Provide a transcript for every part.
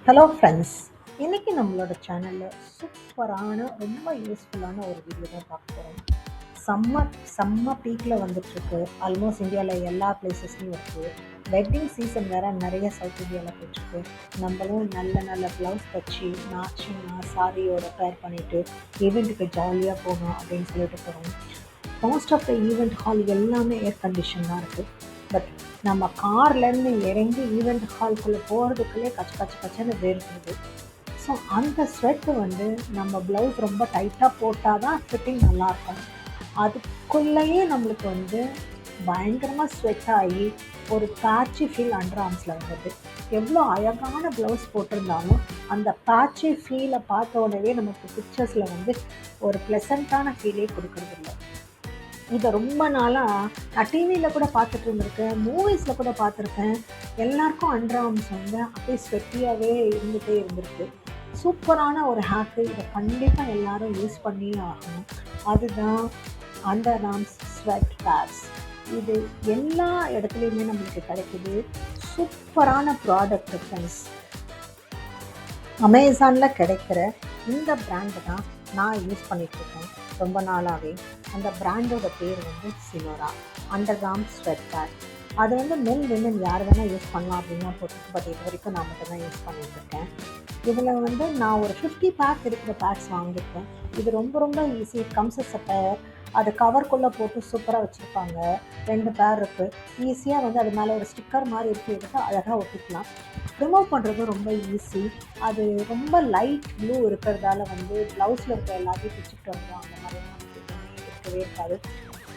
Hello friends, இன்றைக்கி நம்மளோட சேனலில் சூப்பரான ரொம்ப யூஸ்ஃபுல்லான ஒரு வீடியோ தான் பார்க்க போகிறோம். செம்ம பீக்கில் வந்துட்டுருக்கு. ஆல்மோஸ்ட் இந்தியாவில் எல்லா பிளேசஸ்லையும் இருக்குது. வெட்டிங் சீசன் வேறு நிறைய சவுத் இந்தியாவில் போயிட்டுருக்கு. நம்மளும் நல்ல நல்ல ப்ளவுஸ் வச்சு மேட்சிங்காக சாரியோட பேர் பண்ணிவிட்டு ஈவெண்ட்டுக்கு ஜாலியாக போகணும் அப்படின்னு சொல்லிட்டு போகிறோம். Most of the event hall எல்லாமே ஏர் கண்டிஷன் தான் இருக்குது. பட் நம்ம கார்லேருந்து இறங்கி ஈவெண்ட் ஹால்குள்ளே போகிறதுக்குள்ளே கச்சன்னு வேர்க்குது. ஸோ அந்த ஸ்வெட்டு வந்து நம்ம ப்ளவுஸ் ரொம்ப டைட்டாக போட்டால் தான் ஃபிட்டிங் நல்லாயிருக்கும். அதுக்குள்ளேயே நம்மளுக்கு வந்து பயங்கரமாக ஸ்வெட் ஆகி ஒரு பேட்சி ஃபீல் அண்டர் ஆர்ம்ஸில் வருது. எவ்வளோ அழகான ப்ளவுஸ் போட்டிருந்தாலும் அந்த பேட்சி ஃபீலை பார்த்த உடனே நமக்கு பிக்சர்ஸில் வந்து ஒரு ப்ளசண்ட்டான ஃபீலே கொடுக்கறதில்ல. இதை ரொம்ப நாளாக நான் டிவியில் கூட பார்த்துட்டு இருந்திருக்கேன், மூவிஸில் கூட பார்த்துருக்கேன். எல்லாருக்கும் அண்டர் ஆர்ம்ஸ் வந்து அப்படியே ஸ்வெட்டியாகவே இருந்துகிட்டே இருந்திருக்கு. சூப்பரான ஒரு ஹேக்கு. இதை கண்டிப்பாக எல்லோரும் யூஸ் பண்ணியே ஆகணும். அதுதான் அண்டர் ஆர்ம்ஸ் ஸ்வெட் பேட்ஸ். இது எல்லா இடத்துலையுமே நம்மளுக்கு கிடைக்குது. சூப்பரான ப்ராடக்ட் ஃப்ரெண்ட்ஸ். அமேசானில் கிடைக்கிற இந்த பிராண்டு தான் நான் யூஸ் பண்ணிகிட்ருக்கேன் ரொம்ப நாளாகவே. அந்த பிராண்டோட பேர் வந்து சினோரா அண்டர் ஆர்ம்ஸ் ஸ்வெட் பேட். அது வந்து மென் விமன் யார் வேணால் யூஸ் பண்ணலாம் அப்படின்னா போட்டு, பட் இது வரைக்கும் நான் மட்டும் தான் யூஸ் பண்ணிகிட்ருக்கேன். இதில் வந்து நான் ஒரு 50 பேக் இருக்கிற பேக்ஸ் வாங்கியிருக்கேன். இது ரொம்ப ஈஸி. கம்ஸ் அ பேர். அது கவர்க்குள்ளே போட்டு சூப்பராக வச்சுருப்பாங்க. 2 பேர் இருக்குது. ஈஸியாக வந்து அது மேலே ஒரு ஸ்டிக்கர் மாதிரி எடுத்து அழகாக ஒட்டிக்கலாம். ரிமூவ் பண்ணுறது ரொம்ப ஈஸி. அது ரொம்ப லைட் ப்ளூ இருக்கிறதால வந்து ப்ளவுஸில் இருக்கிற எல்லாத்தையும் பிச்சுட்டு வந்துடும். அந்த மாதிரிலாம் நமக்கு இருக்கவே இருக்காது.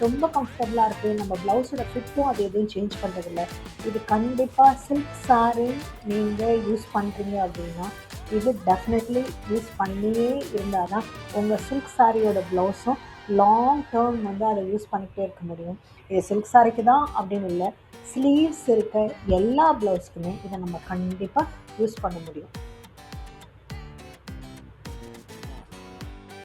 ரொம்ப கம்ஃபர்டபுளாக இருக்குது. நம்ம ப்ளவுஸோட ஃபிட்டும் அது எதுவும் சேஞ்ச் பண்ணுறதில்ல. இது கண்டிப்பாக சில்க் சாரீ நீங்கள் யூஸ் பண்ணுறீங்க அப்படின்னா இது டெஃபினெட்லி யூஸ் பண்ணியே இருந்தால் தான் உங்கள் சில்க் சாரியோட ப்ளவுஸும் லாங் டேர்ம் வந்து அதை யூஸ் பண்ணிக்கிட்டே இருக்க முடியும். இது சில்க் சாரிக்கு தான் அப்படின்னு இல்லை, ஸ்லீவ்ஸ் இருக்க எல்லா ப்ளவுஸ்க்குமே இதை நம்ம கண்டிப்பாக யூஸ் பண்ண முடியும்.